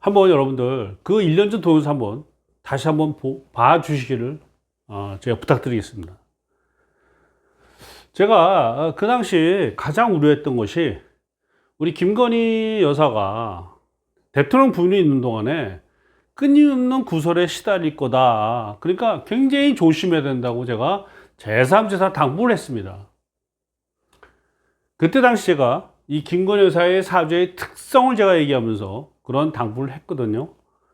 한번 여러분들 그 1년 전 동영상 한번 다시 한번 봐 주시기를 제가 부탁드리겠습니다. 제가 그 당시 가장 우려했던 것이 우리 김건희 여사가 대통령 부인이 있는 동안에 끊임없는 구설에 시달릴 거다. 그러니까 굉장히 조심해야 된다고 제가 제3제사 당부를 했습니다. 그때 당시 제가 이 김건희 여사의 사주의 특성을 제가 얘기하면서 그런 당부를 했거든요.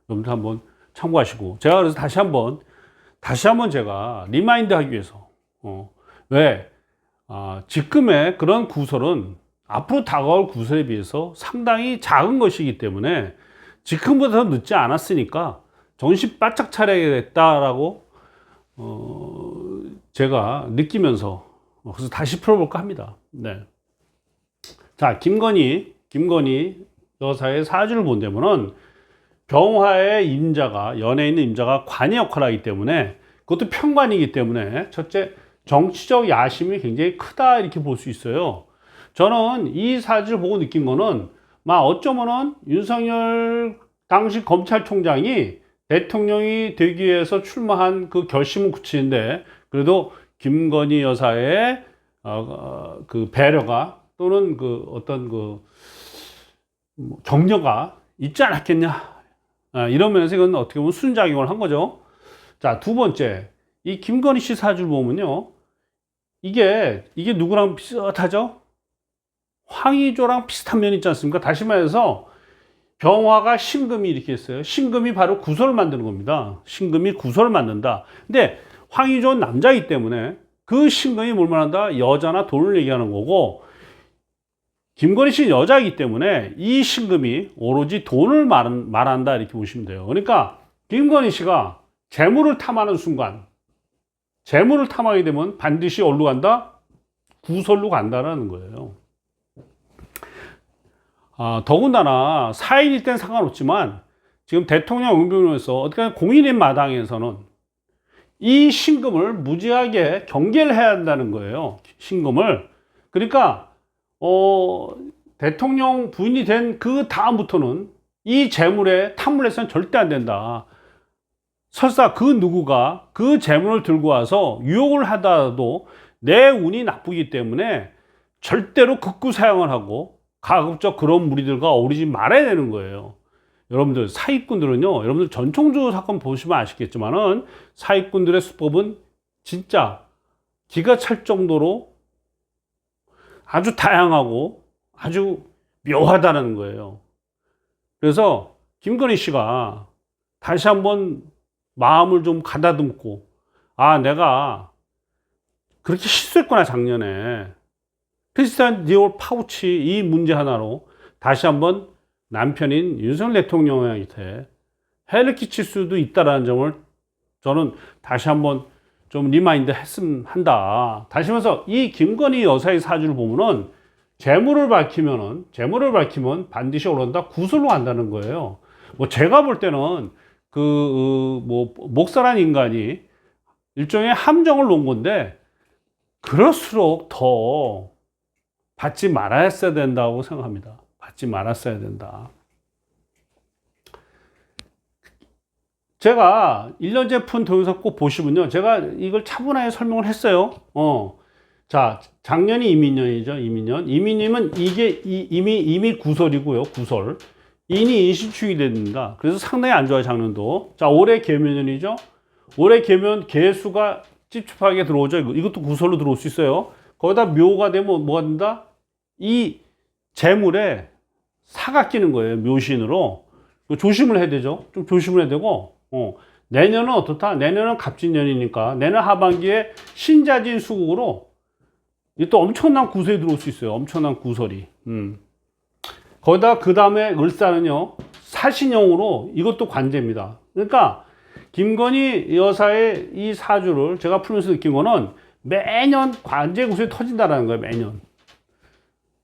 여러분들 한번 참고하시고, 제가 그래서 다시 한번 제가 리마인드 하기 위해서, 왜, 지금의 그런 구설은 앞으로 다가올 구설에 비해서 상당히 작은 것이기 때문에 지금보다 더 늦지 않았으니까 정신 바짝 차려야겠다라고, 제가 느끼면서, 그래서 다시 풀어볼까 합니다. 네. 자, 김건희 여사의 사주를 본다면은 병화의 임자가, 연에 있는 임자가 관의 역할을 하기 때문에, 그것도 편관이기 때문에 첫째 정치적 야심이 굉장히 크다 이렇게 볼 수 있어요. 저는 이 사주를 보고 느낀 거는 어쩌면은 윤석열 당시 검찰총장이 대통령이 되기 위해서 출마한 그 결심은 그치는데, 그래도 김건희 여사의 그 배려가 또는 그 어떤 그 격려가 있지 않았겠냐, 이런 면에서 이건 어떻게 보면 순작용을 한 거죠. 자, 두 번째, 이 김건희 씨 사주를 보면요, 이게 누구랑 비슷하죠? 황의조랑 비슷한 면이 있지 않습니까? 다시 말해서 병화가 신금이 이렇게 했어요. 신금이 바로 구설을 만드는 겁니다. 신금이 구설을 만든다. 근데 황의조는 남자이기 때문에 그 신금이 뭘 말한다? 여자나 돈을 얘기하는 거고, 김건희 씨는 여자이기 때문에 이 신금이 오로지 돈을 말한다 이렇게 보시면 돼요. 그러니까 김건희 씨가 재물을 탐하는 순간, 재물을 탐하게 되면 반드시 어디로 간다? 구설로 간다라는 거예요. 더군다나 사인일 땐 상관없지만 지금 대통령 응병으로서 어떻게 공인인 마당에서는 이 신금을 무지하게 경계를 해야 한다는 거예요. 신금을. 그러니까 대통령 부인이 된 그 다음부터는 이 재물에 탐을 해서는 절대 안 된다. 설사 그 누구가 그 재물을 들고 와서 유혹을 하더라도 내 운이 나쁘기 때문에 절대로 극구 사용을 하고 가급적 그런 무리들과 어울리지 말아야 되는 거예요. 여러분들 사기꾼들은요, 여러분들 전총조 사건 보시면 아시겠지만은 사기꾼들의 수법은 진짜 기가 찰 정도로 아주 다양하고 아주 묘하다는 거예요. 그래서 김건희 씨가 다시 한번 마음을 좀 가다듬고, 내가 그렇게 실수했구나 작년에. 크리스티안 디올 파우치 이 문제 하나로 다시 한번 남편인 윤석열 대통령한테 해를 끼칠 수도 있다는 점을 저는 다시 한번 좀 리마인드 했으면 한다. 다시 말해서 이 김건희 여사의 사주를 보면은 재물을 밝히면 반드시 오른다, 구설로 간다는 거예요. 제가 볼 때는 목사란 인간이 일종의 함정을 놓은 건데, 그럴수록 더 받지 말았어야 된다고 생각합니다. 받지 말았어야 된다. 제가 1년 전 푼 동영상 꼭 보시면요, 제가 이걸 차분하게 설명을 했어요. 자, 작년이 이민년이죠. 이민님은 이게 이미 구설이고요. 구설. 인이 인신축이 됩니다. 그래서 상당히 안 좋아요, 작년도. 자, 올해 계묘년이죠. 올해 계면 개수가 찝찝하게 들어오죠. 이것도 구설로 들어올 수 있어요. 거기다 묘가 되면 뭐가 된다? 이 재물에 사가 끼는 거예요. 묘신으로. 조심을 해야 되죠. 좀 조심을 해야 되고, 내년은 어떻다? 내년은 갑진년이니까 내년 하반기에 신자진 수국으로 또 엄청난 구설이 들어올 수 있어요. 엄청난 구설이. 거기다 그 다음에 을사는요, 사신형으로 이것도 관제입니다. 그러니까 김건희 여사의 이 사주를 제가 풀면서 느낀 거는 매년 관제 구설이 터진다는 거예요. 매년.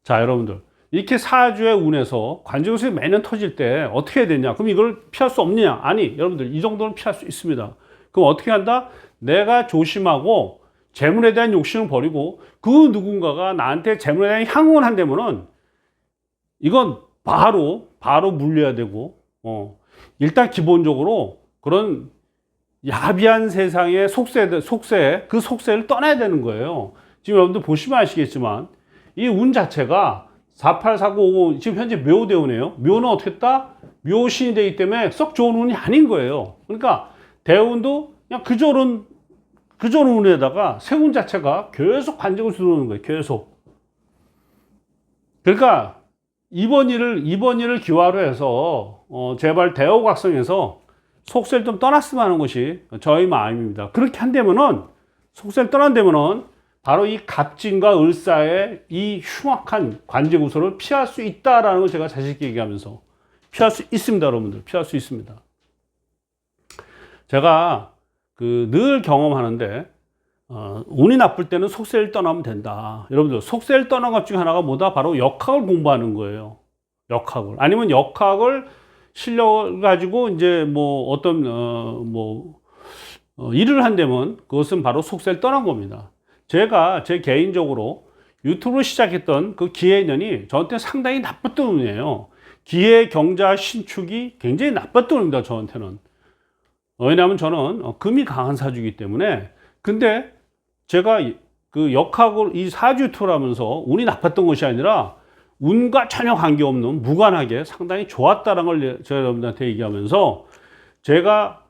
자, 여러분들 이렇게 사주의 운에서 관제 구설이 매년 터질 때 어떻게 해야 되냐? 그럼 이걸 피할 수 없느냐? 아니, 여러분들 이 정도는 피할 수 있습니다. 그럼 어떻게 한다? 내가 조심하고 재물에 대한 욕심을 버리고 그 누군가가 나한테 재물에 대한 향응을 한다면은 이건 바로 물려야 되고, 일단 기본적으로 그런 야비한 세상의 그 속세를 떠나야 되는 거예요. 지금 여러분들 보시면 아시겠지만 이 운 자체가 484950 지금 현재 묘대운이에요. 묘는 어떻게 했다? 묘신이 되기 때문에 썩 좋은 운이 아닌 거예요. 그러니까 대운도 그냥 그저런 운에다가 세운 자체가 계속 관직을 들어오는 거예요. 계속. 그러니까 이번 일을 기화로 해서 제발 대호각성에서 속세를 좀 떠났으면 하는 것이 저희 마음입니다. 그렇게 한다면은 속세를 떠난다면은 바로 이 갑진과 을사의 이 흉악한 관제구설을 피할 수 있다라는 걸 제가 자신 있게 얘기하면서 피할 수 있습니다, 여러분들. 피할 수 있습니다. 제가 늘 경험하는데 운이 나쁠 때는 속세를 떠나면 된다. 여러분들 속세를 떠난 것 중에 하나가 뭐다? 바로 역학을 공부하는 거예요. 역학을. 아니면 역학을 실력을 가지고 이제 뭐 어떤 일을 한다면 그것은 바로 속세를 떠난 겁니다. 제가 제 개인적으로 유튜브를 시작했던 그 기해년이 저한테 상당히 나빴던 운이에요. 기해, 경자, 신축이 굉장히 나빴던 운입니다. 저한테는. 왜냐하면 저는 금이 강한 사주이기 때문에. 근데 제가 그 역학을 이 사주 유튜브를 하면서 운이 나빴던 것이 아니라 운과 전혀 관계없는 무관하게 상당히 좋았다는 걸 제가 여러분들한테 얘기하면서 제가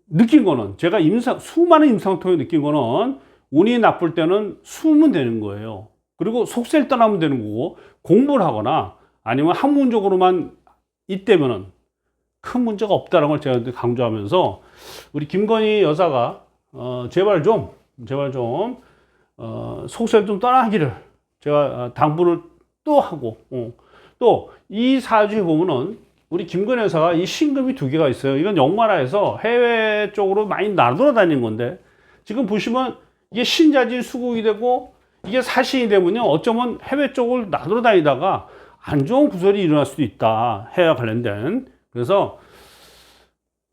느낀 거는 제가 수많은 임상을 통해 느낀 거는 운이 나쁠 때는 수면 되는 거예요. 그리고 속세를 떠나면 되는 거고 공부를 하거나 아니면 학문적으로만 있다면은 큰 문제가 없다는 걸 제가 강조하면서 우리 김건희 여사가 제발 좀 속세를 좀 떠나기를 제가 당부를 또 하고 또 이 사주에 보면은 우리 김건희 여사가 이 신금이 두 개가 있어요. 이건 역마라에서 해외 쪽으로 많이 나돌아다니는 건데 지금 보시면 이게 신자진 수국이 되고 이게 사신이 되면요 어쩌면 해외 쪽을 나돌아다니다가 안 좋은 구설이 일어날 수도 있다. 해외와 관련된. 그래서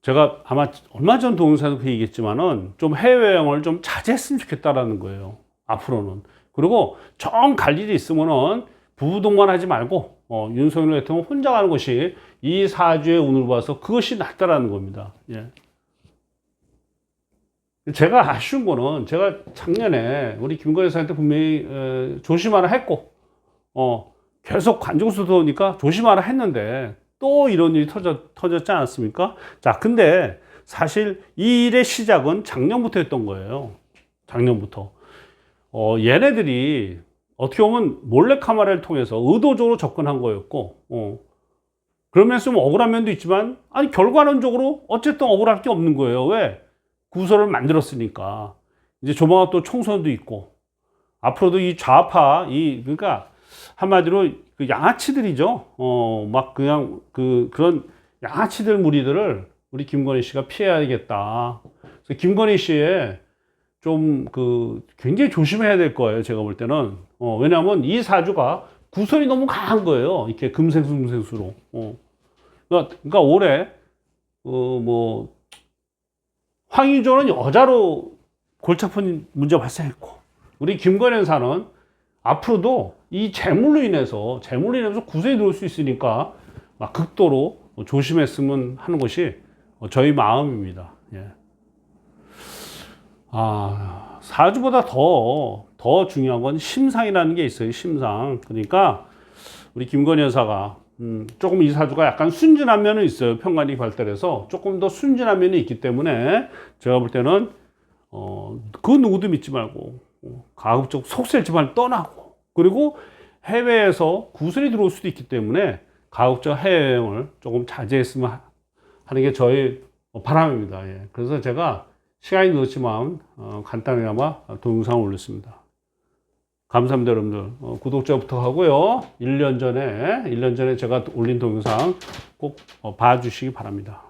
제가 아마 얼마 전 동영상에서 그 얘기했지만은 좀 해외여행을 좀 자제했으면 좋겠다라는 거예요. 앞으로는. 그리고 정 갈 일이 있으면은 부부 동반하지 말고 윤석열 대통령 혼자 가는 것이 이 사주의 운을 봐서 그것이 낫다라는 겁니다. 예. 제가 아쉬운 거는 제가 작년에 우리 김건희 여사한테 분명히 조심하라 했고 계속 관중수 들어오니까 조심하라 했는데 또 이런 일이 터졌지 않았습니까? 자, 근데 사실 이 일의 시작은 작년부터 했던 거예요. 작년부터. 얘네들이 어떻게 보면 몰래카메라를 통해서 의도적으로 접근한 거였고, 그러면서 좀 억울한 면도 있지만, 아니, 결과론적으로 어쨌든 억울할 게 없는 거예요. 왜? 구설을 만들었으니까. 이제 조만간 또 총선도 있고, 앞으로도 이 좌파, 그러니까 한마디로 그 양아치들이죠. 막 그냥 그런 양아치들 무리들을 우리 김건희 씨가 피해야겠다. 그래서 김건희 씨의 좀 굉장히 조심해야 될 거예요. 제가 볼 때는. 왜냐하면 이 사주가 구설이 너무 강한 거예요. 이렇게 금생수로. 그러니까 올해, 황의조는 여자로 골치 아픈 문제가 발생했고, 우리 김건희 여사는 앞으로도 이 재물로 인해서 구설이 들어올 수 있으니까 막 극도로 조심했으면 하는 것이 저희 마음입니다. 예. 사주보다 더 중요한 건 심상이라는 게 있어요. 심상. 그러니까 우리 김건희 여사가 조금 이 사주가 약간 순진한 면은 있어요. 편관이 발달해서 조금 더 순진한 면이 있기 때문에 제가 볼 때는 그 누구도 믿지 말고 가급적 속세를 제발 떠나고 그리고 해외에서 구설이 들어올 수도 있기 때문에 가급적 해외여행을 조금 자제했으면 하는 게 저의 바람입니다. 예. 그래서 제가 시간이 늦었지만 간단히나마 동영상을 올렸습니다. 감사합니다, 여러분들. 구독자부터 하고요. 1년 전에 제가 올린 동영상 꼭 봐주시기 바랍니다.